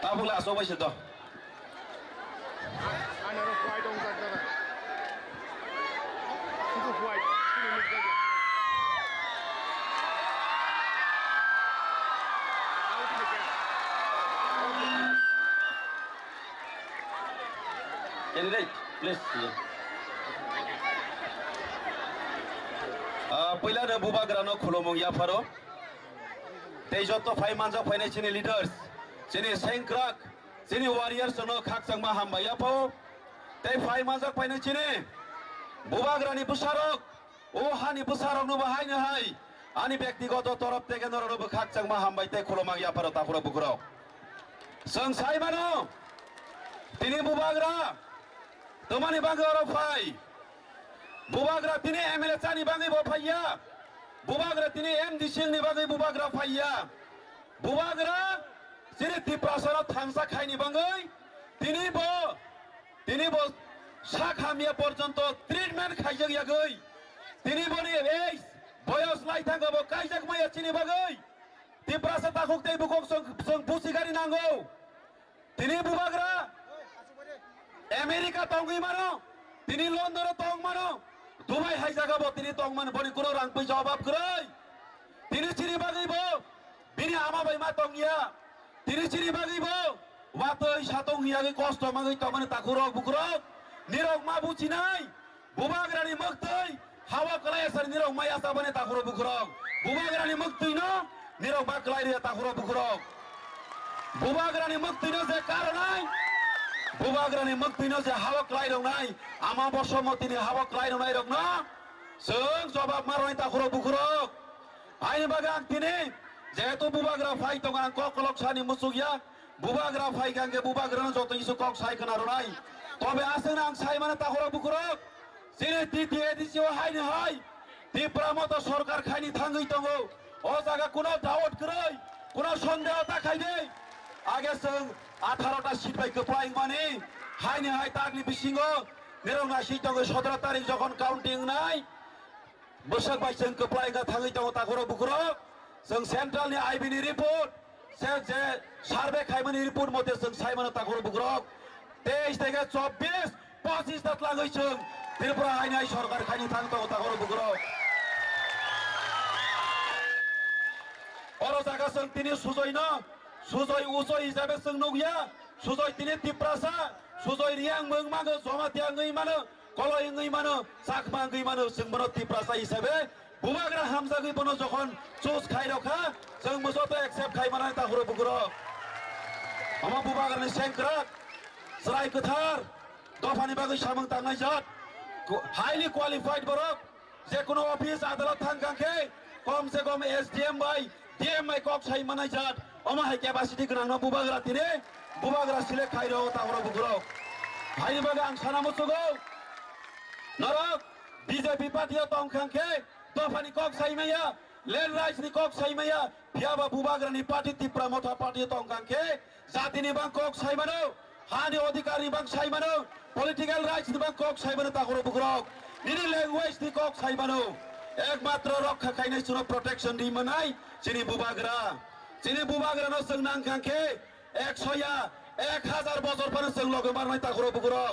ताबुला आसो बायसो द आनारो फुवाय दं जागोन सुखु फुवाय सुखु मिक जागोन candidate please पहिला बुबाग्रानो खुलुमं याफारो तेजत्व फाइ मानजा फाइनाय चिनि लिडार्स चिनि सेंक्राक चिनि वारियर्स नो खाकसांमा हामबा याफो ते फाइ मानजा फाइनाय चिनि बुबाग्रानि बुसारक ओ हानि बुसारक नो बाहायनो हाय आनि व्यक्तिगत तरफ तेगे नरनो खाकसांमा हामबाय ते खुलुमां याफारो ताफुरो बुकुरो जों साइमानो तिनि बुबाग्रा तमानि बांगो फाइ बुबाग्रा तिनी एमएलए चानी बांगै बो फाइया बुबाग्रा तिनी एमडीसी नि बांगै बुबाग्रा फाइया बुबाग्रा सिरि तिप्रासर थांसा खाइनि बांगै तिनी बो साखामिया पर्यन्त ट्रिटमेन्ट खाइजोग यागै तिनी बनि एस बयस लाइथांगो बो काइजक माया चिनि बांगै तिप्रासर ताखुक तै बुकक जों बुसिगारि नांगौ तिनी बुबाग्रा अमेरिका तंगै मानो तिनी लन्डन तंग मानो दुबाई हाइजागाबो तिनी तंग मानो बनि कुरो रां पैसा अभाब गरै तिनी चिनि बागैबो बिनि आमा बायमा तंगिया तिनी चिनि बागैबो वातै सातंग हियागै कष्ट मागै तमाने ताखुरक बुकुरक निरक मा बुचिनाय बुबाग्रानि मक्तै हावा कलाय सर निरक माया साबने ताखुर बुकुरक बुबाग्रानि मक्तै न निरक मा कलाय रे ताखुर बुकुरक बुबाग्रानि मक्तै न जे कारनाय बुबाग्रानि मक्तिनो जे हावक लाइ रंनाय आमा बसमतिनि हावक लाइ रंनाय रंना जों जवाब मारनाय ताखुरो बुखुरक आइनि बागा आं तिनि जेहेतु बुबाग्रा फाइ दं आं ककलक सानि मुसुगिया बुबाग्रा फाइ गांगे बुबाग्रानो जत इसे कक साइ खोना रनाय तबे आसेन आं साइ माने ताखुरो बुखुरक सिनि तिति एदिसिओ हाइनि हाय तिप्रा मत सरकार खाइनि थांगै दंगो ओ जागा कुनो दावत गरै कुनो सन्देह ताखाइदै आगे जों 18टा सीट बाय कप्लाइं माने हाइनि हाइ तागनि बिसिङो नेरौना सीटंगो 17 तारिख जखन काउन्टिं नाय बोसक बाय जों कप्लाइंगा थाङै दङ ताखुरो बुखुरो जों सेन्ट्रेलनि आइबिनि रिपोर्ट से जे सार्वे खाइमानि रिपोर्ट मते जों साइमानो ताखुरो बुखुरो 23 থেকে 24 25 तक लागै जों त्रिपुरा हाइनि हाइ सरकार खाइनि थाङ दङ ताखुरो बुखुरो अरो जागा जों तिनि सुजयनो सुजय उसय हिसाबै जों नगैया सुजय तिनि तिप्रासा सुजय रियां मों मागो जमातिया ngै मानो कलय ngै मानो साखमा ngै मानो जों बनो तिप्रासा हिसाबै बुबाग्रा हामजागै बनो जखन चुज खाइ रखा जों मोजोतो एक्सेप्ट खाइ माने ताखुरो बुकुरो अमा बुबाग्रानि सेंक्राक सराय गोथार दफानि बागै सामों तांनाय जात हाइली क्वालिफाइड बरक जेकुनो अफिस आदालत थांगांखे कम से कम एसडीएम बाय डीएम बाय कक साइ मानाय जात अमा हाइ केपासिटी गोनां बुबाग्रा तिनि बुबाग्रा सिलेक्ट खाइरो ताखुरो बुकुरो हाइनि बागै आं साना मुसुगौ नरक बीजेपी पार्टीया तंखांखे दफानि कक साइमाया लेन्ड राइट्सनि कक साइमाया फियाबा बुबाग्रानि पार्टी तिप्रा मथा पार्टी तंखांखे जातिनि बां कक साइमानो हानि अधिकारनि बां साइमानो पलिटिकल राइट्सनि बां कक साइमानो ताखुरो बुकुरो निनि लैंग्वेजनि कक साइमानो एकमात्र रक्षा खाइनाय सुनो प्रोटेक्शन दि मोनाय चिनि बुबाग्रा चिनि बुबाग्रानो जों नांखांखे 100 या 1000 बছর पानो जों लगे मारनाय ताखुरो बुकुरो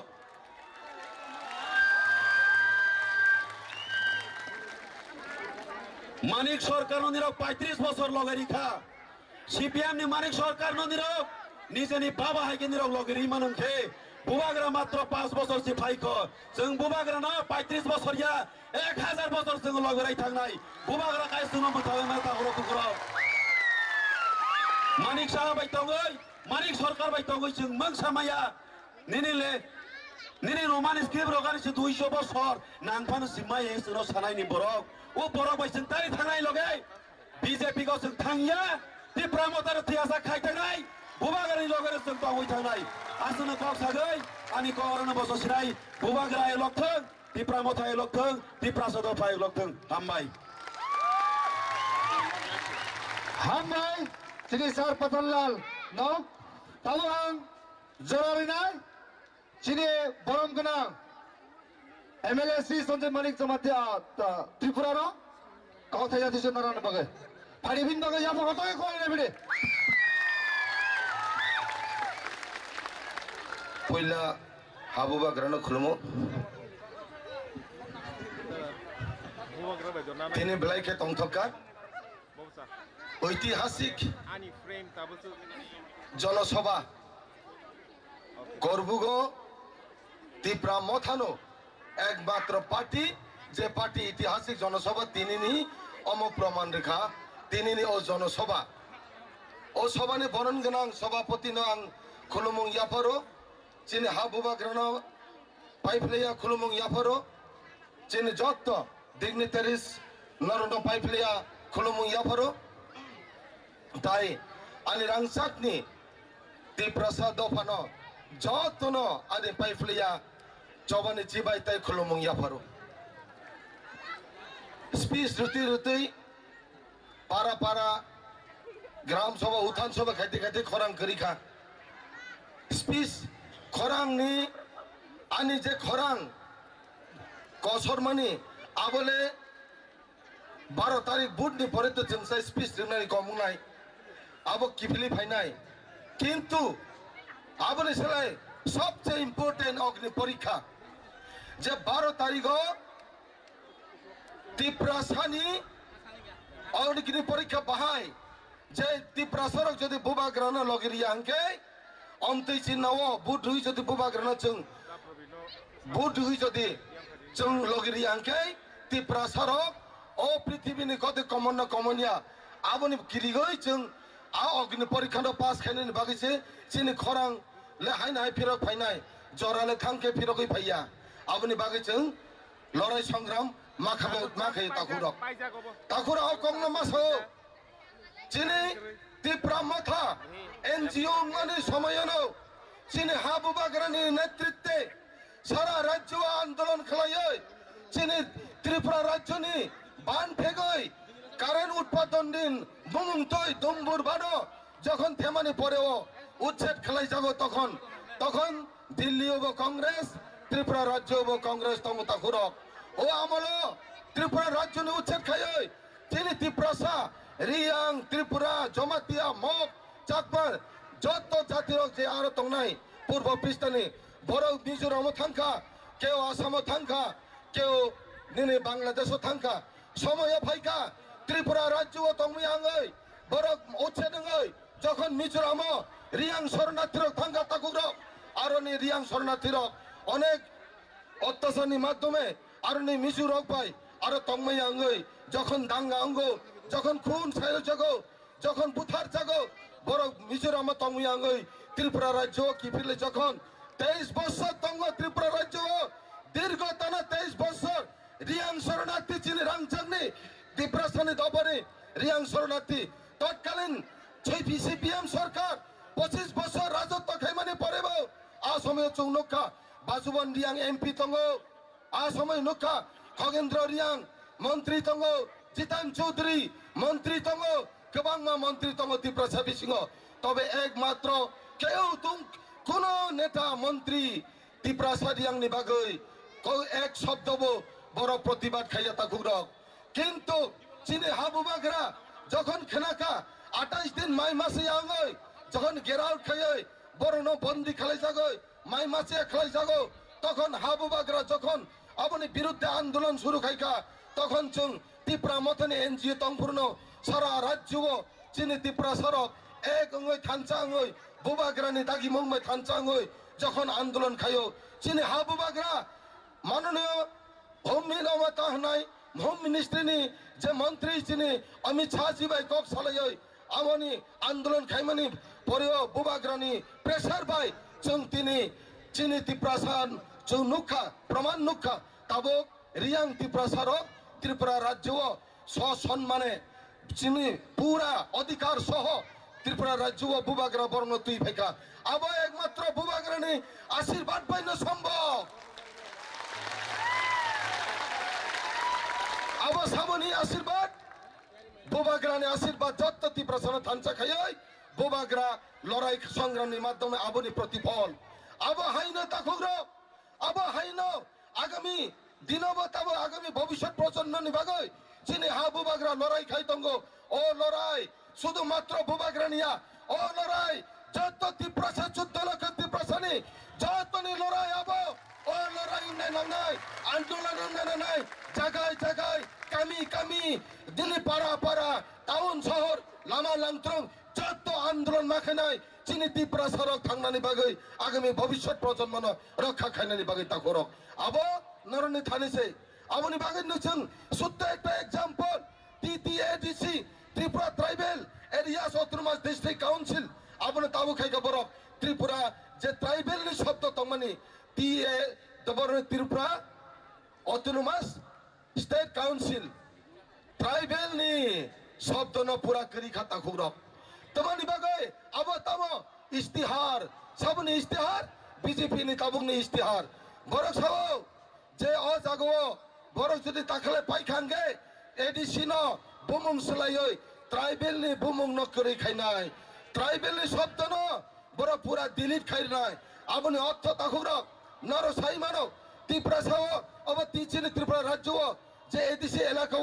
मानिक सरकार निरक 35 বছর लगे रिखा सीपीएम नि मानिक सरकार निरक निजेनि बाबा हाइके निरक लगे रिमानंखे बुबाग्रा मात्र 5 বছর सिफाइखो जों बुबाग्रा न 35 বছর या 1000 বছর जों लगे राइ थांनाय बुबाग्रा काय सुनो मथावे मा ताखुरो बुकुरो मानिक साहा बाय तंगै मानिक सरकार बाय तंगै जों मों सामाया निनिले निनि रोमानिस केब्रो गानिस 200 বছর नांफानो सिमाय हेसनो सानायनि बरक ओ बरक बाय जों तारि थांनाय लगे बीजेपी को जों थांया तिप्रा मतार थियासा खाइथांनाय बुबाग्रानि लगे जों तंगै थांनाय आसनो कक सागै आनि करनो बससिनाय बुबाग्रा लक्थों तिप्रा मथा लक्थों तिप्रा सदफा लक्थों हामबाय Sini Sar Patanlal, no? Taluang, Zorarinay, Sini Borom Ganang, MLSC Sonte Manik Samatia, Tripura, no? Kautaya Tisanaran Bagay. Padibin Bagay Yapo, every day. পয়লা হাবুবা গ্রানো খুলমো Buwag na ba? Doon namin. তিনি বেলাইকে তংথকা Bawsa. ঐতিহাসিক Ani frame tapos জনসভা গর্বুগ ত্রিপুরা মথানো একমাত্র party যে party ঐতিহাসিক জনসভা তিনি অম প্রমাণ রেখা তিনি ও জনসভা ও সভানি বরণ গোনাং সভাপতি আং খুলুমুং ইয়াফারো চিনি হাবুবা গ্রান পাইফ্লেয়া খুলুমুং ইয়াফারো চিনি যত ডিগনিটারিস নরন পাইফ্লেয়া খুলুমুং ইয়াফারো তাই আনি রাংসাকনি ত্রিপ্রাসা দফানো যতন আনি পাইফ্লেয়া চবানি চিবাই তাই খুলুমুং ইয়াফারো স্পিচ রুতি রুতি পারা পারা গ্রাম সভা উত্থান সভা খাইতে খাইতে খরাং করিখা স্পিচ খরাং নি আনি যে খরাং কসর মানি আবলে 12 তারিখ বুট নি পরে তো জনসাই স্পিচ দিনাই কমুনাই আবো কিফলি ফাইনাই কিন্তু আবলে সেলাই সবচেয়ে ইম্পর্টেন্ট অগ্নি পরীক্ষা যে 12 তারিখ ত্রিপ্রাসানি অগ্নি পরীক্ষা বাহাই যে ত্রিপ্রাসরক যদি বুবা গ্রহণ লগিরিয়া আঙ্কে অন্তই চিহ্নও বুট হুই যদি বুবা গ্রহণ চুং বুট হুই যদি চুং লগিরিয়া আঙ্কে ত্রিপ্রাসরক ও পৃথিবীনি কত কমন কমনিয়া আবনি গিরিগই চুং আ অগ্নি পরীক্ষা পাস খাইনি বাগিছে চিনি খরাং লে হাইনাই ফিরক ফাইনাই জরালে থাংকে ফিরকই ফাইয়া আবনি বাগিচুং লড়াই সংগ্রাম মাখাবে মাখাই তাকুরক paisa ko po. তাকুরা কংনা মাসো চিনি ত্রিপুরা মাথা এনজিও মানে সময়নো চিনি হাবুবা গ্রানি নেতৃত্বে সারা রাজ্য আন্দোলন খেলাই চিনি ত্রিপুরা রাজ্যনি বান ফেগই কারেন্ট উৎপাদন দিন বুমুমতই দুম্বুর বানো যখন থেমানি পরেও উচ্ছেদ খেলাই যাব তখন তখন দিল্লি হবো কংগ্রেস ত্রিপুরা রাজ্য হবো কংগ্রেস তমতা খুরক ও আমল ত্রিপুরা রাজ্য উচ্ছেদ খাই তিনি ত্রিপ্রাসা রিয়াং ত্রিপুরা জমাতিয়া মগ চাকমার যত জাতির যে আরো তংনাই পূর্ব পৃষ্ঠানি বড় মিজোরাম থাঙ্কা কেউ আসাম থাঙ্কা কেউ নিনে বাংলাদেশ থাঙ্কা সময় ফাইকা ত্রিপুরা রাজ্য তংমি আঙ্গই বড় উচ্ছেদ যখন মিজোরাম রিয়াং শরণার্থীর থাঙ্কা তাকুরক আর রিয়াং শরণার্থীর অনেক অত্যাচারনি মাধ্যমে আর মিজোরাম পাই আর তংমাই আঙ্গই যখন দাঙ্গা অঙ্গ যখন খুন ছায় জাগো যখন বুথার জাগো বড় মিজোরাম তংমি আঙ্গই ত্রিপুরা রাজ্য কি ফিরলে যখন 23 বছর তঙ্গ ত্রিপুরা রাজ্য দীর্ঘ টানা 23 বছর রিয়াং শরণার্থী চিনি রাংচাংনি ত্রিপুরাসানি দবরে রিয়াং শরণার্থী তৎকালীন সিপিএম সরকার 25 বছর রাজত্ব খাইমানি পরেব আ সময় চৌনকা বাসুবন রিয়াং এমপি তঙ্গ আ সময় নকা খগেন্দ্র রিয়াং মন্ত্রী তঙ্গ জিতান চৌধুরী মন্ত্রী তঙ্গ কেবাংমা মন্ত্রী তঙ্গ ত্রিপ্রাসা বিসিংহ তবে একমাত্র কেউ কোন নেতা মন্ত্রী ত্রিপ্রাসা রিয়াং নিবাগই এক শব্দব বড় প্রতিবাদ খাইয়া তাকুরক কিন্তু চিনি হাবুবাগরা যখন খেনাকা 28 দিন মাই মাসে আঙ্গই যখন গেরাউট খাই বড় বন্দি খেলাই যাগই মাই মাসে খেলাই যাগো তখন হাবুবাগরা যখন আপনি বিরুদ্ধে আন্দোলন শুরু খাইকা তখন চুং ত্রিপুরা মতনে এনজিও তংপূর্ণ সারা রাজ্য চিনি ত্রিপুরা সরক এক অঙ্গই থানচা অঙ্গই বুবাগ্রানি দাগি মুম্বাই থানচা অঙ্গই যখন আন্দোলন খাইও চিনি হাবুবাগরা মাননীয় হোম হোম মিনিস্ট্রিনি যে মন্ত্রী চিনি অমিত শাহ জিবাই কক সালাই আমনি আন্দোলন খাইমানি পরেও বুবাগ্রানি প্রেসার পাই চুং তিনি চিনি ত্রিপ্রাসান চুং নুখা প্রমাণ নুখা তাবক রিয়াং ত্রিপ্রাসারক ত্রিপুরা রাজ্য সসম্মানে চিনি পুরা অধিকার সহ ত্রিপুরা রাজ্য বুবাগ্রা বর্ণ তুই ফেকা আব একমাত্র বুবাগ্রানি আশীর্বাদ পাইন সম্ভব আব সামনি আশীর্বাদ বুবাগ্রানি আশীর্বাদ যত ত্রিপ্রাসান থানচা খাই বুবাগ্রা লড়াই সংগ্রামের মাধ্যমে আবনি প্রতিফল আব হাইন তাকুগ্র আব হাইন আগামী দিনবতাব আগামী ভবিষ্যৎ প্রজন্ম নিবাগই চিনি হাবুবাগরা লড়াই খাইতঙ্গ ও লড়াই শুধুমাত্র বুবাগ্রা নিয়া ও লড়াই যত ত্রিপ্রাসা যুদ্ধ লক্ষ ত্রিপ্রাসানি যতনি লড়াই আবো ও লড়াই নাই আন্দোলন নাই জায়গায় জায়গায় কামি দিল্লি পাড়া টাউন শহর লামা লাংত্রং যত আন্দোলন মাখে নাই চিনি ত্রিপুরা সড়ক থাংনানি বাগৈ আগামী ভবিষ্যৎ প্রজন্ম রক্ষা খাইনানি বাগৈ তাকরক আবো নরনি থানিছে আবনি বাগৈ নছং সুত্তে একটা example TTADC Tripura tribal areas autonomous district council আবনে তাবু খাইকা বরক ত্রিপুরা যে ট্রাইবেল নি শব্দ তমানি টিএ দবরনি Tripura autonomous state council tribal নি শব্দ ন পুরা করি খাতা খুরক তমানি বাগৈ আবো তামো ইস্তিহার সাবনি ইস্তিহার বিজেপি নি তাবুক নি ইস্তিহার বরক সাবো যে অ জাগো বরক যদি তাখলে পাইখানগে এডিসি ন বুমুং সলাই ট্রাইবেল নি বুমুং ন করি খাইনাই ট্রাইবেল নি শব্দ ন বড় পুরা ডিলিট খাইনাই আবনি অর্থ তাখুরক নর সাই মানো ত্রিপুরা সাও অব তিচিনি ত্রিপুরা রাজ্য যে এডিসি এলাকা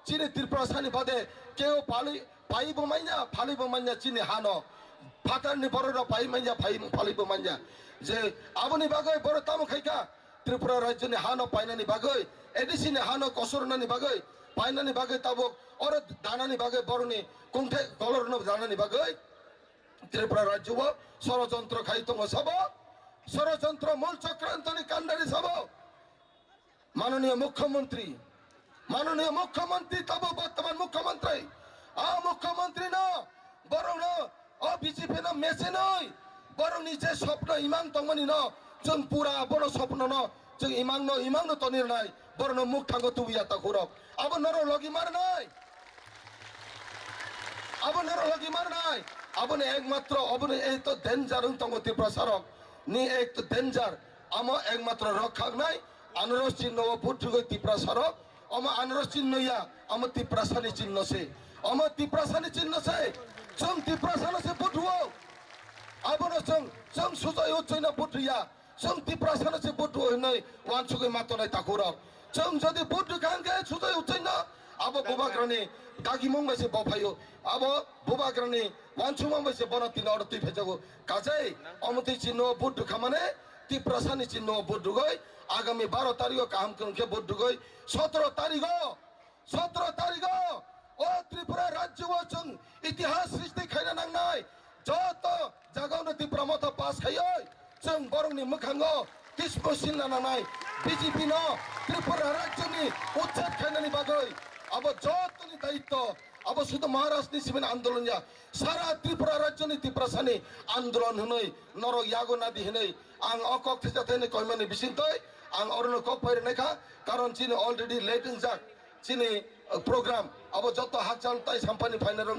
চিনি ত্রিপুরা সানি বাদে কেউ পাইব মাইনা ফালিব মাইনা চিনি হানো ফাটারনি বড়রা পাই মাইনা ফালিব মাইনা যে আবনি বাগৈ বড় তামো খাইকা ত্রিপুরা রাজ্যনি হানো পাইনানি বাগৈ এডিসি নি হানো কসরনানি বাগৈ পাইনানি বাগৈ তাবক অর দানানি বাগৈ বড়নি কুংঠে গলরন দানানি বাগৈ ত্রিপুরা রাজ্য ষড়যন্ত্র খাইতং সব ষড়যন্ত্র মূল চক্রান্তনি কান্ডারি সব মাননীয় মুখ্যমন্ত্রী তব বর্তমান মুখ্যমন্ত্রী মুখ্যমন্ত্রী ন বরং ও বিজেপি ন মেসে নয় বরং নিজে স্বপ্ন ইমান তংমানি ন जों পুরা বড় স্বপ্ন ন जों ইমাং তনির নাই বরং মুখ থাঙ্গ তুবিয়া তা খুরক আবার নর লগি মার নাই আবনে একমাত্র অবনে এই তো ডেঞ্জার তঙ্গ ত্রিপুরা সড়ক নি এক তো ডেঞ্জার আম একমাত্র রক্ষা নাই আনারস চিহ্ন বুটুগৈ ত্রিপুরা সড়ক অম আনারস চিহ্ন ইয়া আম ত্রিপুরা সানি চিহ্ন সে অম ত্রিপুরা সানি চিহ্ন সে जों ত্রিপুরা সানি সে বুটুও আবনে जों সুজয় উচ্চনা বুটুয়া जों ত্রিপুরা সানি সে বুটুও নাই ওয়ানসুগৈ মাতনাই তাকুরক जों যদি বুটু কাঙ্গে সুজয় উচ্চনা আবো বুবাগ্রানি দাগি মংবাইছে বফাইও আবো বুবাগ্রানি ওয়ানসুমংবাইছে বনতিন অরতি ফেজাগো কাজে অমতি চিহ্ন বুটু খামানে ত্রিপুরা সানি চিহ্ন বুটুগৈ আগামী 12 তারিখ কাম করকে বুটুগৈ 17 তারিখ ও ত্রিপুরা রাজ্য जों ইতিহাস সৃষ্টি খাইনা নাংনাই যত জাগাওনো ত্রিপুরা মত পাস খাইয় जों বরংনি মুখাঙ্গ কিসমসিন নানাই বিজেপি ন ত্রিপুরা রাজ্যনি উচ্ছেদ খাইনানি বাগৈ আবো যতনি দায়িত্ব আবো শুধু মহারাষ্ট্র সিমেন আন্দোলন যা সারা ত্রিপুরা রাজ্যনি ত্রিপুরা সানি আন্দোলন হনই নর ইয়াগো নাদি হনই আং অকক থেজাতেনে কইমানি বিসিনতই আং অরনো কপ পাইরে নাইখা কারণ চিনি অলরেডি লেটিং জাক চিনি প্রোগ্রাম আবো যত হাজান তাই সাম্পানি ফাইনাল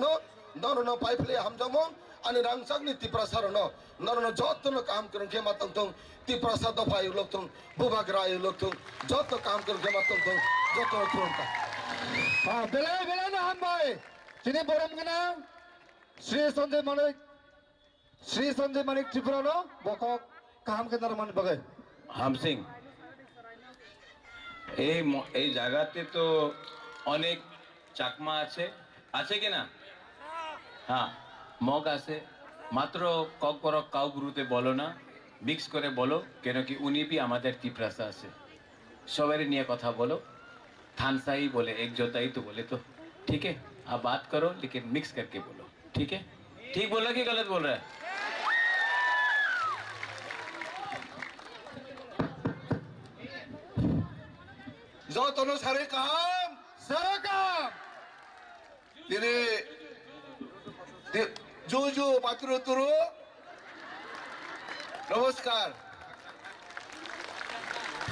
নরনো পাইফলে হামজামং ani rangchakni ত্রিপুরা সারনো নরনো যতনো কাম করন কে মাতং ত্রিপুরা সা দফাই লোকতং বুবাগ্রাই লোকতং যত কাম করন কে মাতং যত ক্রমটা বেলায় না হাম ভাই চিনি বরম গনা শ্রী সঞ্জয় মানিক ত্রিপুরা নো বকক কাম কে নারমান বাগে হাম সিং এই জায়গাতে তো অনেক চাকমা আছে কি না হ্যাঁ মগ আছে মাত্র কক বরক কাউ গুরুতে বলো না মিক্স করে বলো কেন কি উনি भी আমাদের ত্রিপুরাসা আছে সবারই নিয়ে কথা বলো थानसा ही बोले एक जोता ही तो बोले तो ठीक है आप बात करो लेकिन मिक्स करके बोलो ठीक है ठीक बोला कि गलत बोल रहा है যতনো সারে কাম তিনি জুজু পাত্র তুরু নমস্কার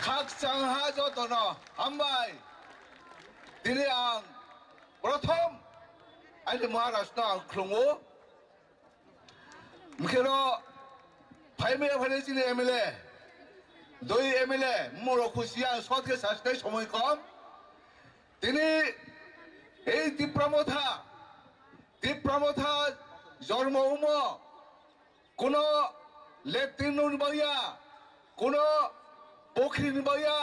খাক চাংহা যতনো হামবাই তিনি আং প্রথম আইনি মহারাষ্ট্র আং খুলুঙ্গু মুখের ফাইমে ফাইনে চিনি এমএলএ দুই এমএলএ মোর খুশিয়া সৎকে শাসনায় সময় কম তিনি এই তীব্রমথা জন্ম কোনো লেট্রিন বইয়া কোনো পুখরিন বইয়া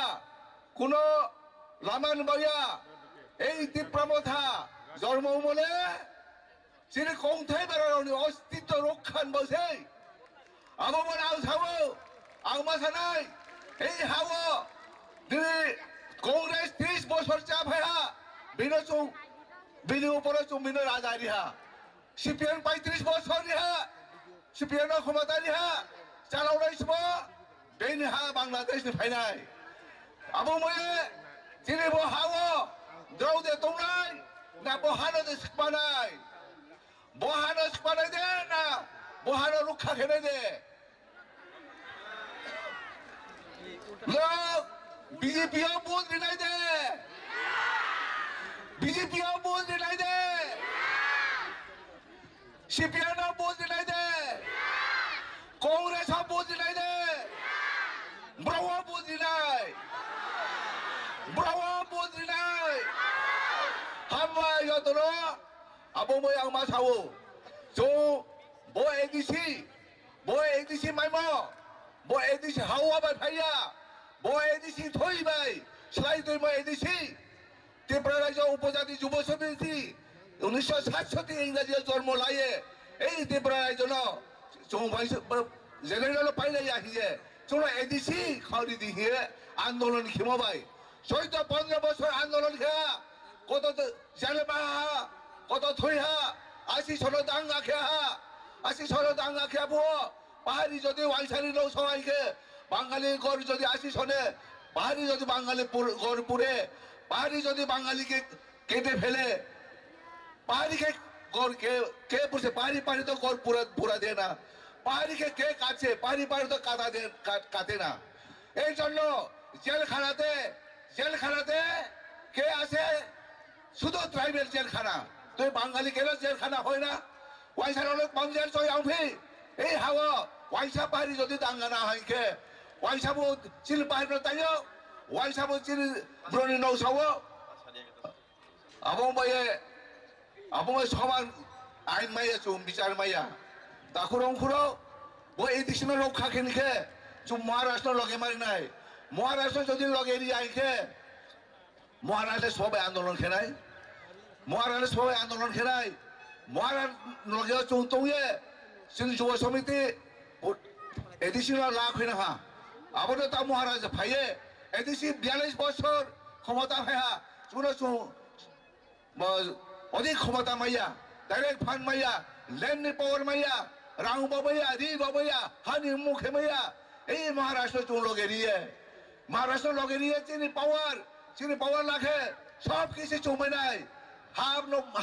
কোনো লামান বইয়া এই তীব্রমথা জন্ম বলে তিনি কংথাই বেড়ানো অস্তিত্ব রক্ষান বসে আবো বলে আল সাবো ang masanay এই হাওয়া দিনে কংগ্রেস 30 বছর চাপ হ্যা বিনো চুং বিনি উপরে চুং বিনো রাজা রিহা সিপিএম 35 বছর রিহা সিপিএম ক্ষমতা রিহা চালাউনাই সব বেনি হা বাংলাদেশ नि ফাইনাই আবু ময়ে দিনে বো হাওয়া দ্রৌদে তংনাই না বহানো দে সিকমানাই বহানো সিকমানাই দে না বহানো রক্ষা খেনে দে लोग बीजेपी बोल दिलाई दे बीजेपी बोल दिलाई दे सीपीएम बोल दिलाई दे कांग्रेस बोल दिलाई दे ब्रावा बोल दिलाई हम यो तो लो अब मैं ang masawo so bo ADC maimo bo ADC hawa ba phaya bo ADC thoi bai slai toi mo ADC Tripura রাজ্য উপজাতি যুব সমিতি 1967 ইংরেজি জন্ম লাইয়ে এই ত্রিপুরা রাজ্য ন চং ভাই জেনারেল পাইলাই আহিয়ে চং ADC খাউরি দিহে আন্দোলন খিমাবাই 15 বছর আন্দোলন খেয়া কত জালেমা কত থইহা আসি সর দাঙ্গা খেয়া আসি সর দাঙ্গা খেয়াবো পাহাড়ি যদি ওয়াইসারি লোক সবাইকে বাঙালি গড় যদি আসি শোনে পাহাড়ি যদি বাঙালি গড় পুরে পাহাড়ি যদি বাঙালিকে কেটে ফেলে পাহাড়িকে গড় কে পুষে পাহাড়ি তো গড় পুরা দেয় না পাহাড়িকে কে কাটছে পাহাড়ি তো কাটে না এই জন্য জেলখানাতে কে আসে শুধু ট্রাইবেল জেলখানা তুই বাঙালি কেন জেলখানা হয় না ওয়াইসার অনেক মঞ্জের চই আউফি এই হাওয়া ওয়াইসা পাহাড়ি যদি দাঙ্গা না হয় কে ওয়াইসাবো চিল পাহাড়ি তাইও ওয়াইসাবো চিল ব্রনি নৌসাবো আবং সমান আইন মাইয়া চুম বিচার মাইয়া দাখুরং খুরো বো এদিশনে রক্ষা খেনকে চুম মহারাষ্ট্র লগে মারি নাই মহারাষ্ট্র যদি লগে এরি আইকে মহারাষ্ট্রে সবাই আন্দোলন খেলাই মহারাষ্ট্র লগে চুম তংয়ে जोंनि युवा समिति एडिशनल लाख होना हा आबोनो ता महाराज फाये एडिसी 42 বছর ক্ষমতা ফায়া চুনো অধিক ক্ষমতা মাইয়া ডাইরেক্ট ফান্ড মাইয়া ল্যান্ড পাওয়ার মাইয়া রাং বাবাইয়া রি বাবাইয়া হানি মুখে মাইয়া এই মহারাষ্ট্র চুন লগে রিয়ে চিনি পাওয়ার লাখে সব কিছু চুমে নাই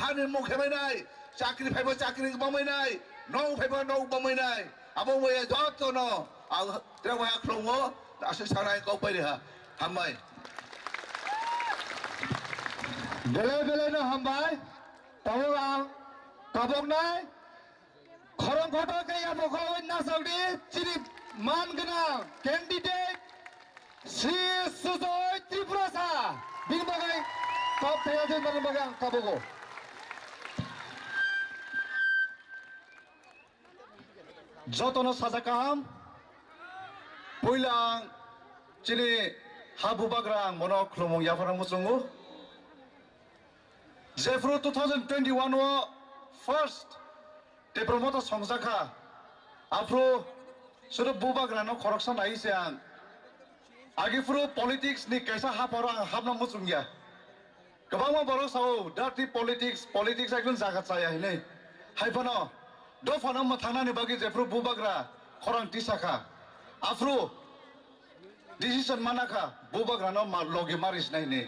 হানি মুখে নাই চাকরি ফাইব চাকরি বামাই নাই নৌ ফাইব নৌ বামাই নাই আবো ময়ে যত ন আং ত্রেওয়া খলঙ্গো আসে সারাই কপাই ha হামাই বেলে না হামবাই তাও আং কাবক নাই খরং ঘট কাইয়া বখলই না সাউদি চিনি মান গনা ক্যান্ডিডেট শ্রী সুজয় ত্রিপুরাসা বিনবাগাই টপ থেয়াতে বিনবাগাই কাবগো যতন সাজাকাম পইলাং চিনি হাবুবাগ্রাং মনো খ্লমং ইয়াফারাং মুসুঙ্গু जेफ्रु 2021 ও ফার্স্ট তে প্রমোটা সংজাখা আফ্রো সুরু বুবাগ্রানো খরকসা নাইছে আং আগিফ্রু পলিটিক্স नि कैसा हापरा हाबना मुसुंगिया गोबां बर' साव डार्टी पलिटिक्स एकदम जागात जाया हिनै हाइफानो दफानो थांनानै बागि जेफ्रु बुबाग्रा खरां तिसाखा आफ्रु डिसिजन मानाखा बुबाग्रानो लगे मारिस नायने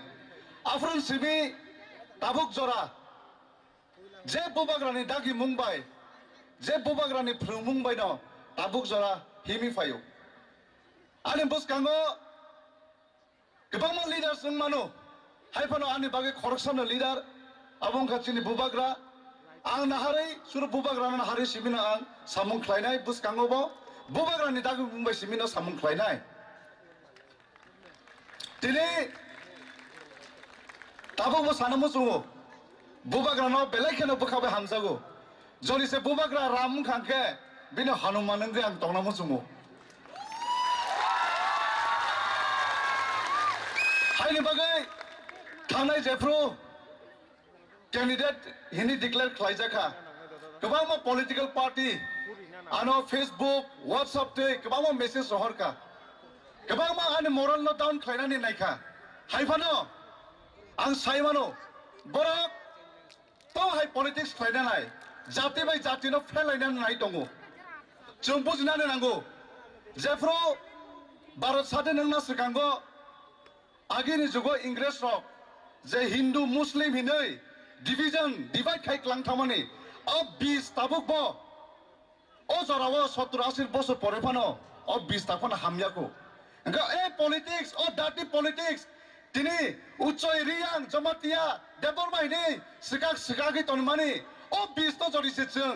आफ्रु सिबि ताबुक जरा जे बुबाग्रानि दागि मुंबाय जे बुबाग्रानि मुंबाय न ताबुक जरा हिमि फायो आनि बुसकांगो गोबां लिडार जों मानो हाइफानो आनि बागै खरकसानो लिडार आबुं खाथिनि बुबाग्रा आं नाहारै सुरु बुबाग्रानो नाहारै सिमिनो आं सामुं ख्लायनाय बुसकांगोबो बुबाग्रानि दागि मुंबाय सिमिनो सामुं ख्लायनाय दिनै ताबुक सानमु जुङो बुबाग्रानो बेलेखेनो बुखाबाय हामजागो जलिसे बुबाग्रा रामुं खांखे बिनो हनुमानंगे आं तंनामु जुङो हायनि बागै थांनाय जेफ्रु कैंडिडेट हिनी डिक्लेयर खालायजाखा गोबां पलिटिकल पार्टी आनो फेसबुक व्हाट्सएप ते गोबां मेसेज रहरका गोबां आनो मरल न डाउन खालायनानै नायखा हायफानो आं सायमानो बर' तो हाय पलिटिक्स खालायनानै जाति बाय जातिनो फेलायनानै नाय दङ जों बुजिनानै नांगौ जेफ्रो भारत सादे नोंना सिगांगो आगिनि जुगाव इंग्रेज रक जे हिंदू मुस्लिम हिनै डिविजन डिवाइड खालाम थामानि अब 20 ताबुक बो ओ जराव 70-80 बছর পরে ফানো ও 20 তাফান হামিয়াকো এঙ্কা এ পলিটিক্স ও ডাটি পলিটিক্স তিনি উচ্চ রিয়াং জমাতিয়া দেবরমাইনি সিগাগি তনমানি ও 20 তো জরিছে जों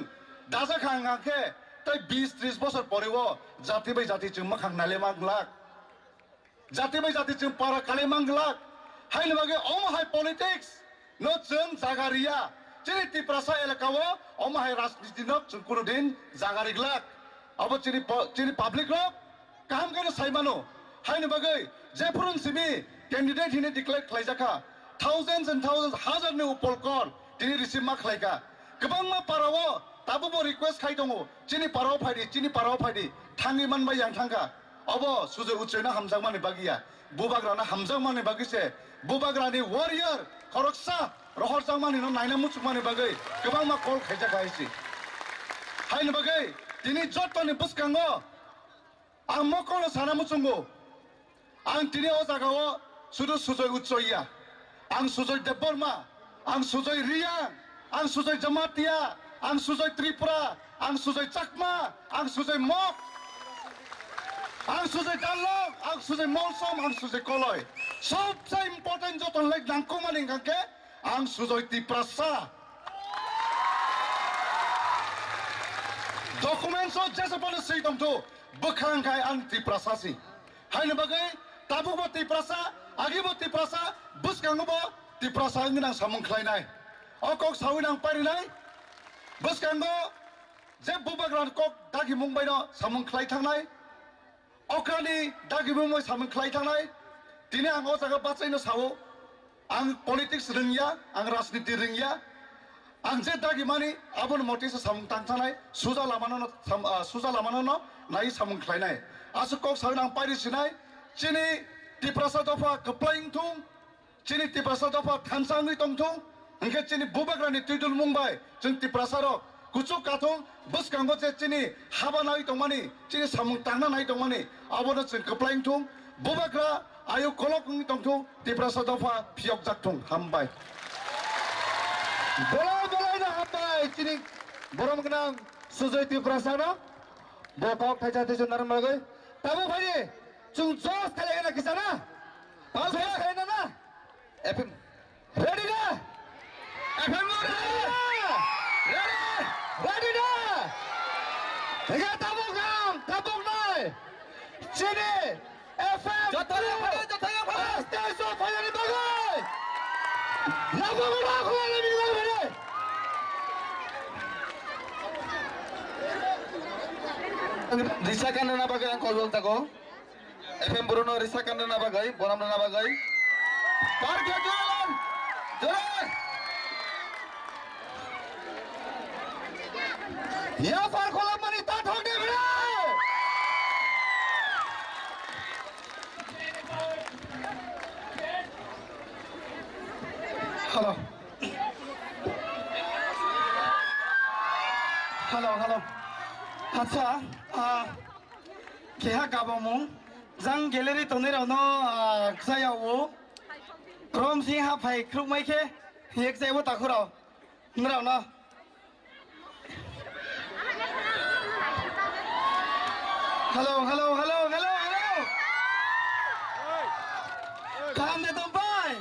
দাজা খাঙ্গাকে তাই 20-30 বছর পরেও জাতি বাই জাতি जों মাখাং নালে মাংলাক জাতি বাই জাতি जों পারা কালে মাংলাক हायनो बागे ओम हाय पॉलिटिक्स नो जों जागारिया चिनि तिप्रासा एलाकाव ओम हाय राजनीति न जों कुनु दिन जागारिग्लाक अब चिनि पब्लिक लो काम करे साइमानो हायनो बागे जेफुरुन सिमी कैंडिडेट हिने डिक्लेयर खालायजाखा thousands and thousands हजार ने उपलकर दिनि रिसिभ मा खालायगा गोबां मा पाराव दाबो बो रिक्वेस्ट खाय दङ चिनि पाराव फायदि थाङि मानबाय यां थांगा अब सुजे उच्चैना हामजां माने बागिया बुबाग्राना हामजां माने बागिसे बुबाग्रानि वारियर खरकसा रहरजां माने न नायना मुचुक माने बागै गोबां मा कल खायजा गायसि हायनो बागै दिनि जतनि बुसकांगो आं मकनो साना मुचुंगो आं दिनि ओ जागाव सुदु सुजय उच्चैया आं सुजय देबबर्मा आं सुजय रियां आं सुजय जमातिया आं सुजय त्रिपुरा आं सुजय चाकमा आं सुजय मक आं सुजय दालग आं सुजय मौसम आं सुजय कलय सबसे इम्पोर्टेंट जतन लाइक नांगौ माने गांके आं सुजय तिप्रासा डकुमेन्ट्स जेसे पले सै दंथो बोखांखाय आं तिप्रासासि हायनो बागै दाबुबो तिप्रासा आगिबो तिप्रासा बुसकांगबो तिप्रासा गोनां सामुंख्लायनाय अकक साविनां पारिनाय बुसकांगो जे बुबाग्रान कक दागि मुंबायनो सामुंख्लाय थांनाय अक्रानि दागिबो मय सामुंख्लाय थांनाय दिनै आं ओ जागा बाचायनो सावो आं पलिटिक्स रोंया आं राजनीति रोंया आं जे दागिमानि आबन मटिस सामुं थांथानाय सुजा लामानो नाय सामुंख्लायनाय आसु कक साविनां पारिसिनाय चिनि तिप्रासा दफा कप्लाइं थुं चिनि तिप्रासा दफा थानसाङै दंथुं ओंखे चिनि बुबाग्रानि तिदुल मुंबाय जों तिप्रासार कुचु काथुं बुसकांगो जे चिनि हाबा नाय दंमानि चिनि सामुं तांना नाय दंमानि आबनो जों कप्लाइं थुं बुबाग्रा आयु कलक दंथुं तिप्रासा दफा फियक जाथुं हामबाय बोलायना हामबाय चिनि बरम गोनां सुजय तिप्रासानो बकक थाइजा थाइजा नारमागै ताबो फायदि जों जस खालायना किसाना पास खालायना ना एफएम रेडी ना एफएम रेडी ना हेगा ताबुक नाय चिनि एफएम जतले फरे स्टेशन फाइनाली बागै लागो खोलाले मिलाय भरे रिसा कान्ना बागै आं कल ताको एफएम बुरुनो रिसा कान्ना बागै बोराम ना बागै पार के जोरान जोरान या पार खोला मनि ता ठोक दे भरे हेलो अच्छा केहा गाबामु जां गेलेरि तनेरावनो खसायावो रम सिंह हाफाय ख्रुमायखे एक जायबो ताखुराव नरावनो हेलो काम दे तो बाय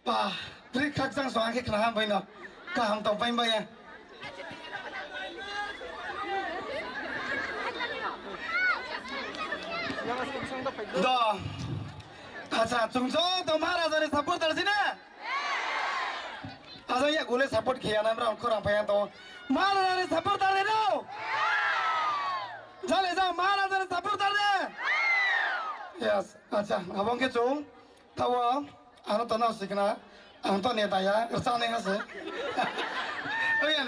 पा त्रि खाकजां सङाखे खनाहा बायनो काम तो बाय बाय द अच्छा तुमचो तो महाराजाने सपोर्ट करसिना आजा या गोले सपोर्ट किया ना हमरा खरा भया तो महाराजाने सपोर्ट कर दे चले जा महाराजाने सपोर्ट कर दे यस अच्छा abang ke chung tawa ano to na sikna ang to ne daya rsa ne hase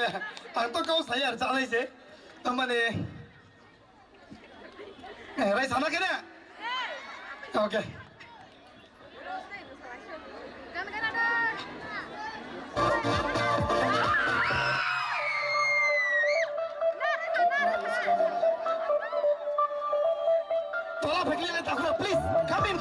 आंथ' गाव सायो आरो जानायसो माने राय सानाखै ना अके Tolong pergi takut please come in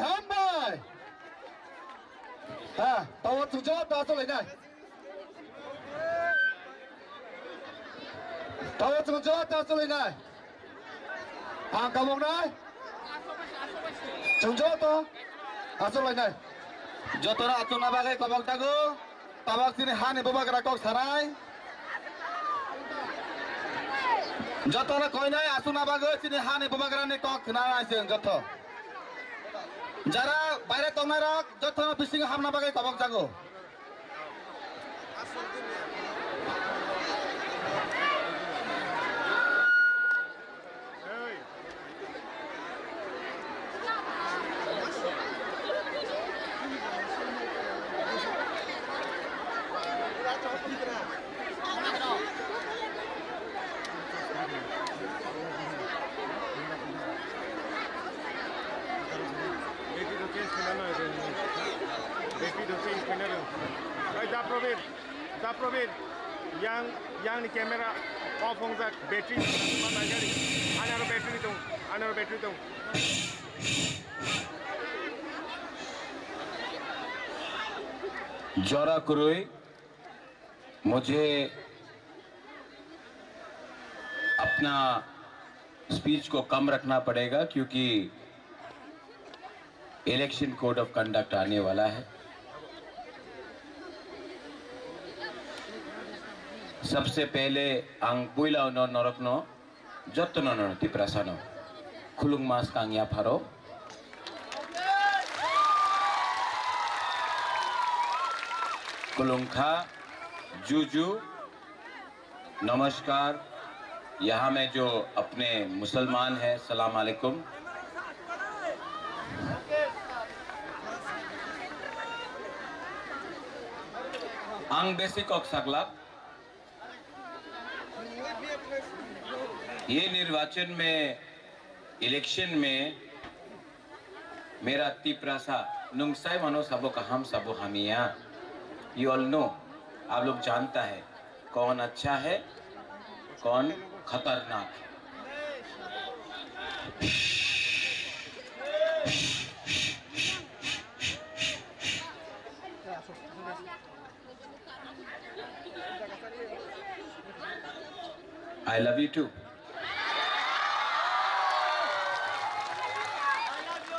Hambai. Tahu tujuan tahu lagi nih. Tahu tujuan tahu lagi nih. Kamu nih. Tujuan tuh. Tahu lagi nih. Jotora atuh nabagai kabak tagu. Tabak sini hani bubak rakok sarai. Jotora koi nih asuh nabagai sini hani bubak rane kok narai sih joto. Jara বাইরে তোমরা রাখ যত বিসিং হামনা বাগে কবক জাগো fainya dong. Da Provin, yang ni kamera off hong jak battery mana jadi, ana battery dong. जरा कुरोई मुझे अपना speech को कम रखना पड़ेगा क्योंकि इलेक्शन कोड ऑफ कंडक्ट आने वाला है। सबसे पहले आं पुइला नरकनो जत्न नरति प्रसानो खुलुंग मास कांगिया फारो कुलुंखा जूजू नमस्कार। यहाँ में जो अपने मुसलमान हैं सलाम अलैकुम। आंग बेसिक ऑक्सागला ये निर्वाचन में इलेक्शन में मेरा तिप्रासा नुंगसाई मनो सबो का हम सबो हमिया यू ऑल नो आप लोग जानता है कौन अच्छा है कौन खतरनाक है। I love you too.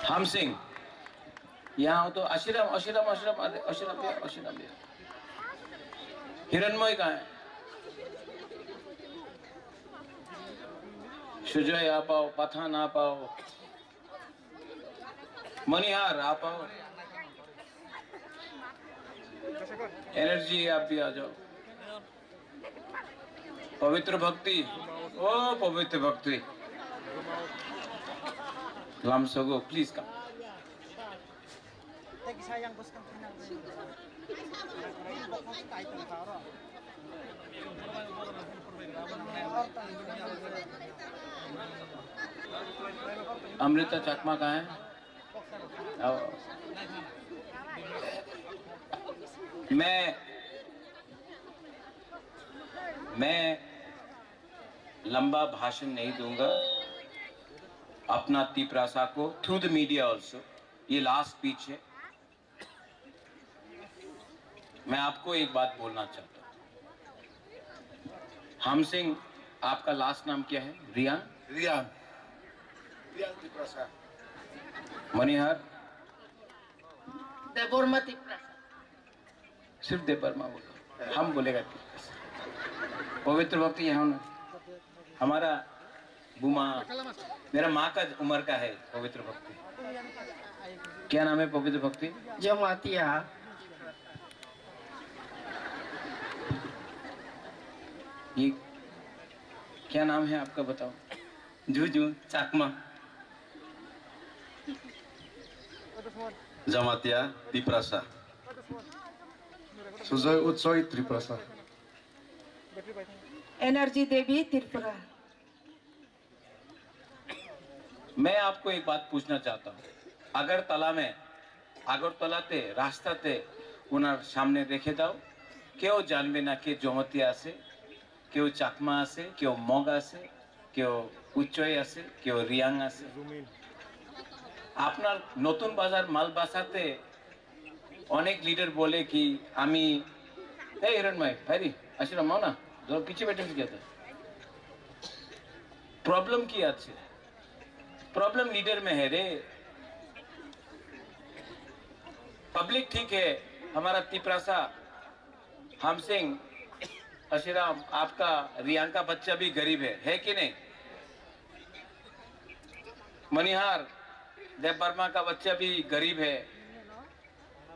हम सिंह यहाँ हो तो अशिरम हिरणमय कहाँ है? सुजय आ पाओ, पठान आ पाओ, मनिहार आ पाओ, एनर्जी आप भी आ जाओ। पवित्र भक्ति, ओ पवित्र भक्ति, Lam Sogo, please come. Amrita चकमा कहाँ है? मैं लंबा भाषण नहीं दूंगा। अपना तिप्रासा को थ्रू द मीडिया ऑल्सो, ये लास्ट स्पीच है। मैं आपको एक बात बोलना चाहता हूँ। हम सिंह, आपका लास्ट नाम क्या है? रियान तिप्रासा। मनिहार देववर्मा तिप्रासा। सिर्फ देववर्मा बोलो, हम बोलेगा तिप्रासा। पवित्र भक्त यहाँ ना, हमारा बुमा मेरा माँ का उम्र का है पवित्र भक्ति। क्या नाम है पवित्र भक्ति? जमातिया। ये क्या नाम है आपका बताओ? जूजू चाकमा। जमातिया तिप्रासा। सुजय उत्सव त्रिप्रासा। एनर्जी देवी त्रिपुरा। मैं आपको एक बात पूछना चाहता हूँ। আগরতলাতে রাস্তাতে ওনার সামনে রেখে দাও, কেউ জানবে না কে জমতিয়া আছে, কেউ চাকমা আছে, কেউ মগ আছে, কেউ উচ্চই আছে, কেউ রিয়াং আছে। আপনার নতুন বাজার মালবাসাতে অনেক লিডার বলে কি আমি এই হিরণময় ভাইরি আসলে মাও না ধর পিছিয়ে বেটে গেছে। प्रॉब्लम की আছে? प्रॉब्लम लीडर में है रे। पब्लिक ठीक है, हमारा तिप्रासा हम सिंह अशिराम आपका रियांग का बच्चा भी गरीब है कि नहीं? मनिहार देव वर्मा का बच्चा भी गरीब है।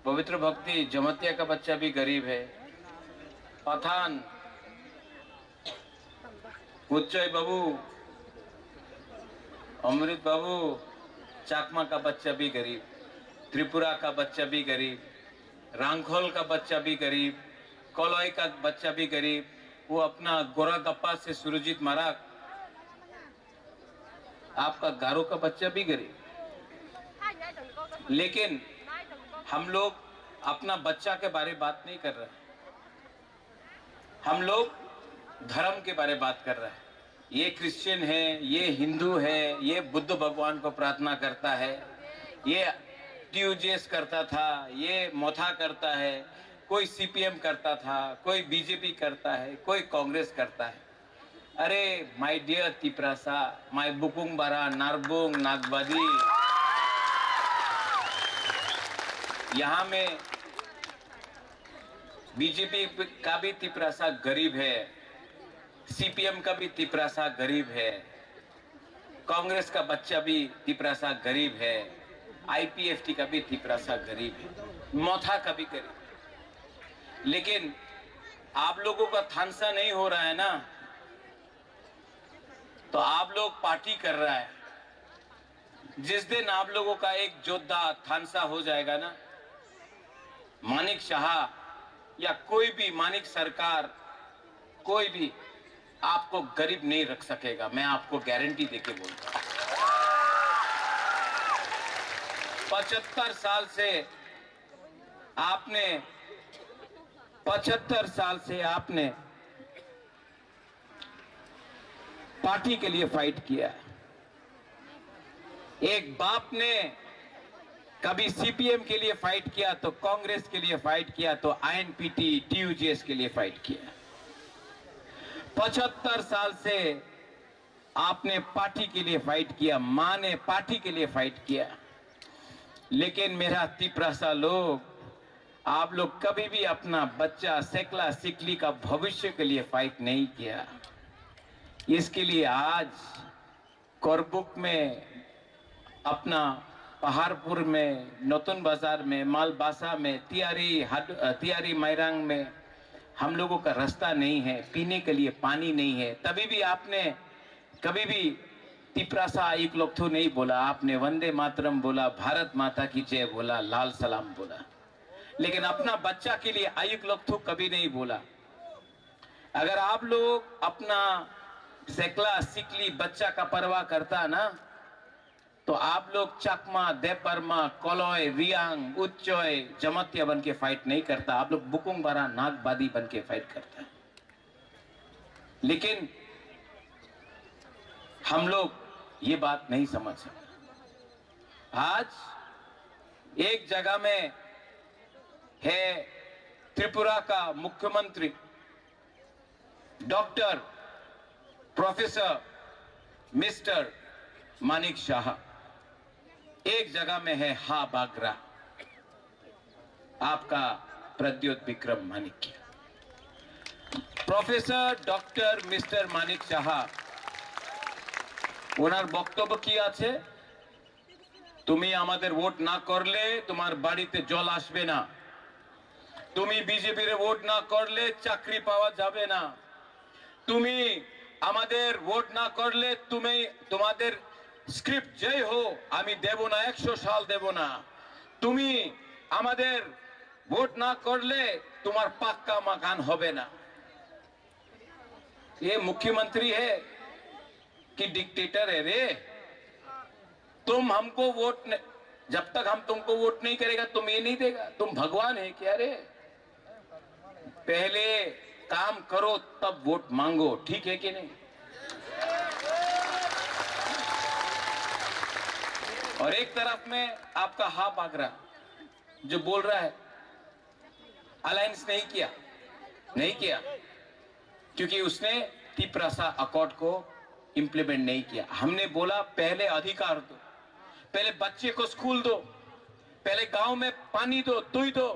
पवित्र भक्ति जमतिया का बच्चा भी गरीब है। पठान उच्चय बाबू, अमृत बाबू, चाकमा का बच्चा भी गरीब, त्रिपुरा का बच्चा भी गरीब, रांखोल का बच्चा भी गरीब, कोलोई का बच्चा भी गरीब, वो अपना गोरा गप्पा से सुरजीत मराक, आपका गारो का बच्चा भी गरीब। लेकिन हम लोग अपना बच्चा के बारे में बात नहीं कर रहे, हम लोग धर्म के बारे में बात कर रहे हैं। ये क्रिश्चियन है, ये हिंदू है, ये बुद्ध भगवान को प्रार्थना करता है, ये ट्यूजेस करता था, ये मोथा करता है, कोई सीपीएम करता था, कोई बीजेपी करता है, कोई कांग्रेस करता है। अरे माय डियर तिप्रासा, माय बुकुंग बारा नारबुंग नागबादी, यहाँ में बीजेपी का भी तिप्रासा गरीब है, सीपीएम का भी तिप्रासा गरीब है, कांग्रेस का बच्चा भी तिप्रासा गरीब है, आईपीएफटी का भी तिप्रासा गरीब है, मोथा का भी गरीब है। लेकिन आप लोगों का थानसा नहीं हो रहा है ना, तो आप लोग पार्टी कर रहा है। जिस दिन आप लोगों का एक योद्धा थानसा हो जाएगा ना, मानिक शाह या कोई भी मानिक सरकार, कोई भी आपको गरीब नहीं रख सकेगा, मैं आपको गारंटी देके बोलता हूं। 75 साल से आपने पार्टी के लिए फाइट किया है। एक बाप ने कभी सीपीएम के लिए फाइट किया, तो कांग्रेस के लिए फाइट किया, तो आईएनपीटी टीयूजेएस के लिए फाइट किया। 75 साल से आपने पार्टी के लिए फाइट किया, मां ने पार्टी के लिए फाइट किया। लेकिन मेरा तिप्रासा लोग, आप लोग कभी भी अपना बच्चा सेकला सिकली का भविष्य के लिए फाइट नहीं किया। इसके लिए आज कोरबुक में, अपना पहाड़पुर में, नतुन बाजार में, मालबासा में, तियारी मैरांग में हम लोगों का रास्ता नहीं है, पीने के लिए पानी नहीं है। तभी भी आपने कभी भी तिप्रासा आयुक लोकथू नहीं बोला, आपने वंदे मातरम बोला, भारत माता की जय बोला, लाल सलाम बोला। लेकिन अपना बच्चा के लिए आयुक लोकथू कभी नहीं बोला। अगर आप लोग अपना सेकला सिकली बच्चा का परवाह करता ना, तो आप लोग चकमा, देपरमा, कोलोय, रियांग, उच्चोय, जमतिया बन के फाइट नहीं करता। आप लोग बुकुंग बारा नागबादी बन के फाइट करता है। लेकिन हम लोग ये बात नहीं समझ सकते। आज एक जगह में है त्रिपुरा का मुख्यमंत्री doctor professor mister Manik Saha, एक जगह में है हा बागरा, आपका Pradyot Bikram Manikya. Professor doctor mister Manik Saha ওনার বক্তব্য কি আছে, তুমি আমাদের ভোট না করলে তোমার বাড়িতে জল আসবে না, তুমি বিজেপির ভোট না করলে চাকরি পাওয়া যাবে না, তুমি আমাদের ভোট না করলে তুমি তোমাদের স্ক্রিপ্ট যেই হো আমি দেব না, 100 সাল দেব না, তুমি আমাদের ভোট না করলে তোমার পাক্কা मकान হবে না। ये मुख्यमंत्री है कि डिक्टेटर है रे? तुम हमको वोट जब तक हम तुमको वोट नहीं करेगा तुम ये नहीं देगा, तुम भगवान है क्या रे? पहले काम करो तब वोट मांगो, ठीक है कि नहीं? और एक तरफ में आपका हा बागरा जो बोल रहा है अलायंस नहीं किया क्योंकि उसने तिप्रासा अकॉर्ड को इंप्लीमेंट नहीं किया। हमने बोला पहले अधिकार दो, पहले बच्चे को स्कूल दो, पहले गांव में पानी दो, दुई दो,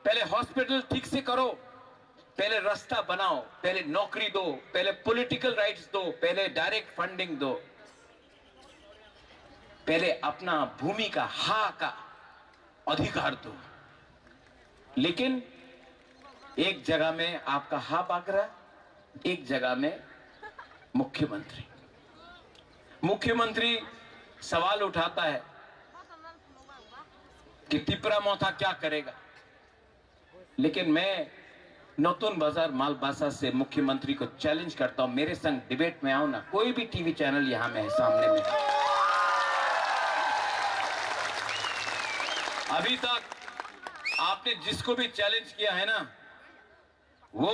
पहले हॉस्पिटल ठीक से करो, पहले रास्ता बनाओ, पहले नौकरी दो, पहले पॉलिटिकल राइट्स दो, पहले डायरेक्ट फंडिंग दो, पहले अपना भूमि का हा का अधिकार दो। लेकिन एक जगह में आपका हा बागरा, एक जगह में मुख्यमंत्री सवाल उठाता है कि तिप्रा मोथा क्या करेगा। लेकिन मैं नतुन बाजार मालबासा से मुख्यमंत्री को चैलेंज करता हूं, मेरे संग डिबेट में आओ ना, कोई भी टीवी चैनल यहां में है, सामने में। अभी तक आपने जिसको भी चैलेंज किया है ना, वो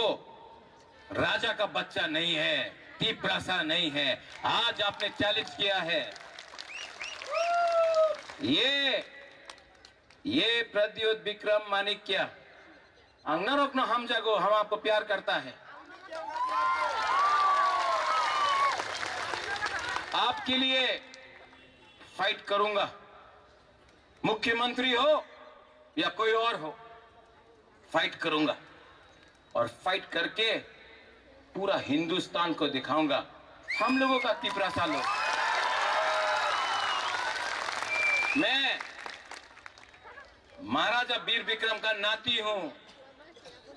राजा का बच्चा नहीं है, तीपरासा नहीं है। आज आपने चैलेंज किया है। ये प्रद्योत विक्रम माणिक्य अंगना रोकना हम जागो, हम आपको प्यार करता है। आपके लिए फाइट करूंगा, मुख्यमंत्री हो या कोई और हो, फाइट करूंगा और फाइट करके पूरा हिंदुस्तान को दिखाऊंगा हम लोगों का तीपरासा लोग। मैं महाराजा वीर विक्रम का नाती हूं,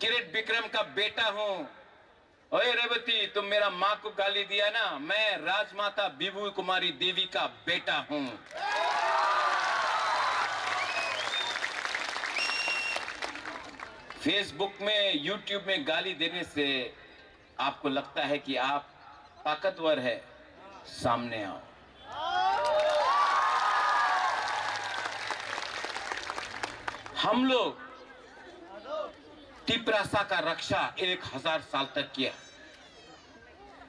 किरीट विक्रम का बेटा हूं। ओए रेवती, तुम मेरा मां को गाली दिया ना, मैं राजमाता विभू कुमारी देवी का बेटा हूं। फेसबुक में, यूट्यूब में गाली देने से आपको लगता है कि आप ताकतवर है, सामने आओ। हम लोग तीपरासा का रक्षा 1000 साल तक किया,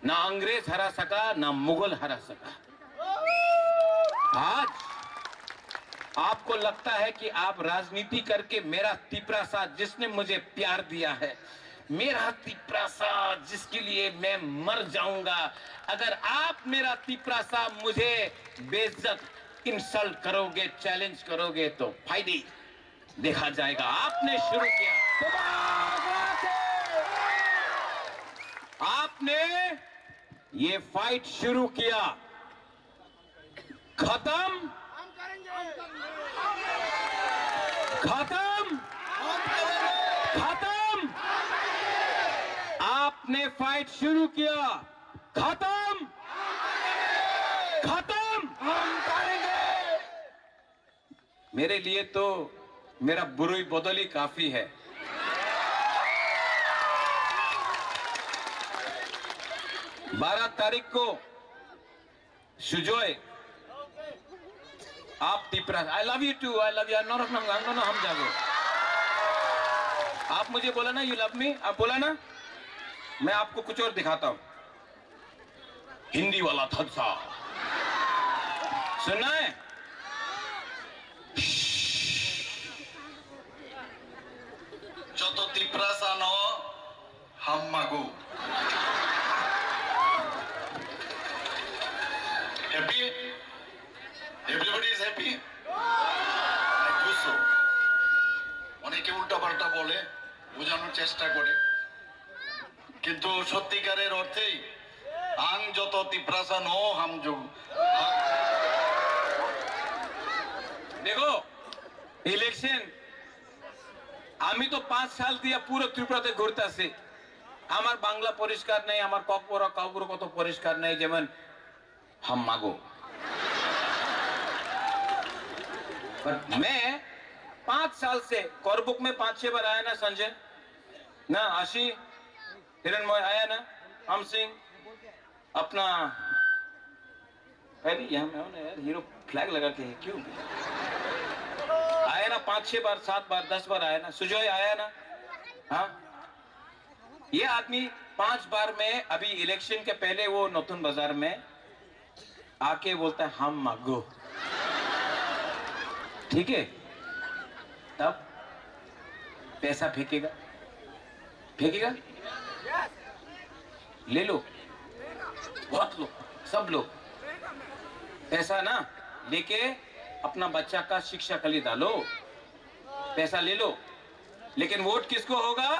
ना अंग्रेज हरा सका, ना मुगल हरा सका। आज आपको लगता है कि आप राजनीति करके मेरा तीपरासा, जिसने मुझे प्यार दिया है, मेरा तीपरासा जिसके लिए मैं मर जाऊंगा, अगर आप मेरा तीपरासा मुझे बेइज्जत, इंसल्ट करोगे, चैलेंज करोगे तो फायदे देखा जाएगा। आपने शुरू किया, आपने ये फाइट शुरू किया, खत्म खत्म खत्म। आपने फाइट शुरू किया, खत्म खत्म हम करेंगे। मेरे लिए तो मेरा बुरी बदली काफी है। 12 तारीख को सुजोय, आप Tiprasa, I love you too, I love you, no हम जागो। आप मुझे बोला ना यू लव मी, आप बोला ना, मैं आपको कुछ और दिखाता हूं। हिंदी वाला थत्सा सुनना है? যত তিপ্রাসা ন হাম মাগু happy everybody is happy I do so অনেকে উল্টাপাল্টা বলে বোঝানোর চেষ্টা করে কিন্তু সত্যিকারের অর্থেই আং যত তিপ্রাসা ন হাম যোগ देखो ইলেকশন আমি তো 5 সাল দিয়া পুরো ত্রিপুরাতে ঘুরতেছি, আমার বাংলা পরিষ্কার নেই, আমার ককবরা কাউগুরো কত পরিষ্কার নেই, যেমন हम मागो। पर मैं 5 साल से कोरबुक में 5-6 बार आया ना, संजय ना, आशी हिरणमय आया ना, हम सिंह अपना यहाँ में हो ना यार, हीरो फ्लैग लगा के है क्यों आया ना, 5-6 बार, 7 बार, 10 बार आया ना, सुजोय आया ना। हाँ, ये आदमी 5 बार में, अभी इलेक्शन के पहले वो नतुन बाजार में आके बोलता है हम मांगो, ठीक है, तब पैसा फेंकेगा, फेंकेगा, ले लो, बहुत लोग, सब लोग पैसा ना लेके अपना बच्चा का शिक्षा के लिए डालो, पैसा ले लो, लेकिन वोट किसको होगा?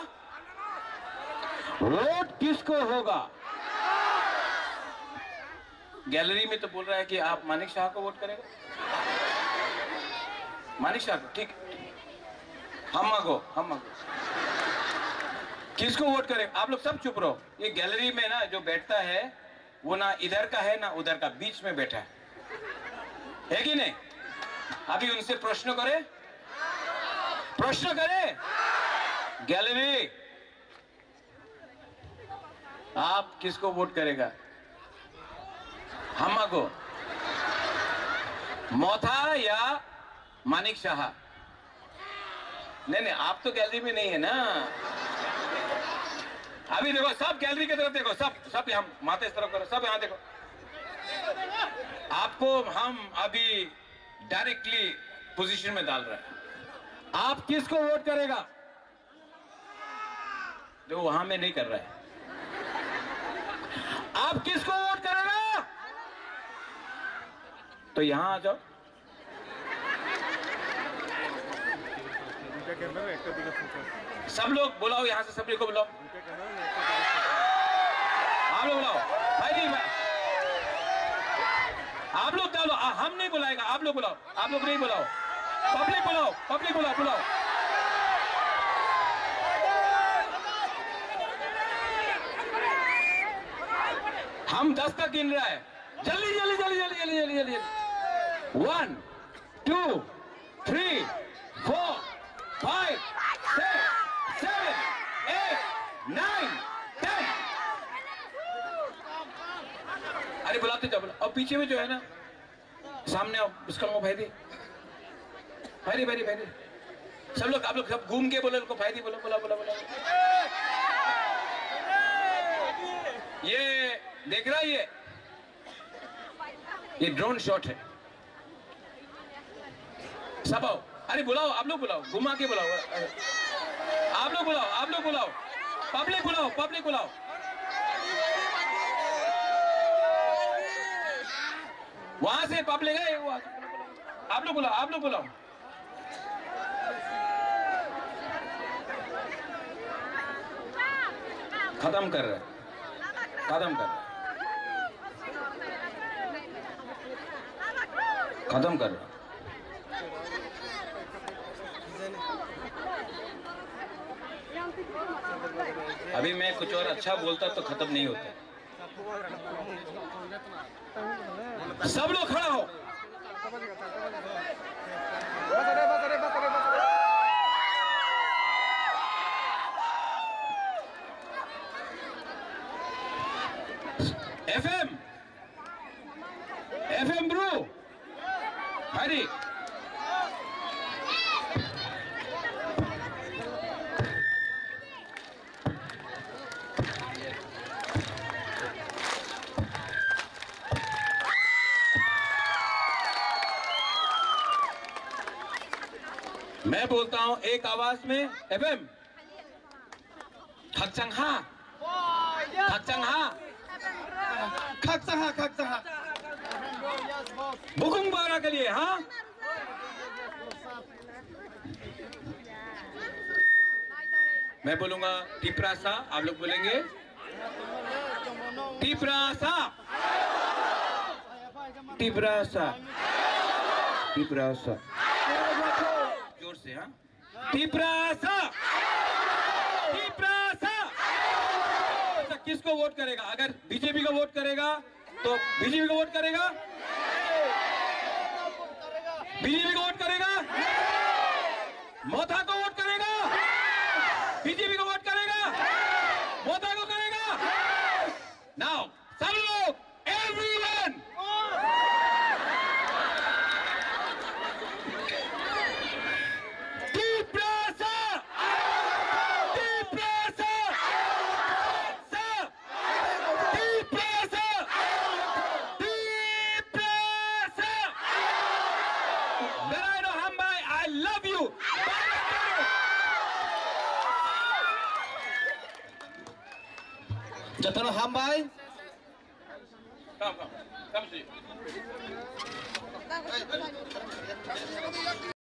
वोट किसको होगा? गैलरी में तो बोल रहा है कि आप मानिक शाह को वोट करेंगे, मानिक शाह को, ठीक, हम मांगो, हम मांगो, किसको वोट करें? आप लोग सब चुप रहो। ये गैलरी में ना जो बैठता है वो ना इधर का है ना उधर का, बीच में बैठा है कि नहीं? अभी उनसे प्रश्न करे, प्रश्न करे। गैलरी, आप किसको वोट करेगा? हमको, मोथा या मानिक शाह? नहीं आप तो गैलरी में नहीं है ना। अभी देखो सब गैलरी की तरफ देखो, सब यहाँ माथे इस तरफ करो, सब यहाँ देखो। आपको हम अभी डायरेक्टली पोजीशन में डाल रहे हैं। आप किसको वोट करेगा? जो वहां में नहीं कर रहा है। आप किसको वोट करेगा? तो यहां आ जाओ। सब लोग बुलाओ, यहां से सभी को बुलाओ। आप लोग बुलाओ भाई, आप लोग डालो, हम नहीं बुलाएगा, आप लोग बुलाओ। आप लोग नहीं बुलाओ, पब्लिक बुलाओ, पब्लिक बुलाओ। हम 10 तक गिन रहा है, जल्दी 1 2 3 4 5 6 7 8 9 10। अरे बुलाते जाओ, और पीछे में जो है ना, सामने आओ, उसका भाई दी सब लोग, आप लोग सब घूम के बोलो, उनको भाई दी बोलो। ये देख रहा है, ये ड्रोन शॉट है। सब आओ, अरे बुलाओ, आप लोग बुलाओ, घुमा के बुलाओ। आप लोग बुलाओ, पब्लिक बुलाओ। वहां से पब्लिक है, आप लोग बुलाओ। खत्म कर रहे, अभी मैं कुछ और अच्छा बोलता तो खत्म नहीं होता। सब लोग खड़ा हो। FM ब्रो, हरी मैं बोलता हूं एक आवाज में, FM खकचंहा बुकुंग बारा के लिए। हाँ, मैं बोलूंगा टिपरासा, आप लोग बोलेंगे टिपरासा। जोर से, हाँ, टिपरासा। किसको वोट करेगा? अगर बीजेपी को वोट करेगा तो बीजेपी को वोट करेगा, मोथा को वोट करेगा, बीजेपी को वोट करेगा, मोथा को करेगा। नाउ सब लोग, everyone, Jatano Hambai. Come see.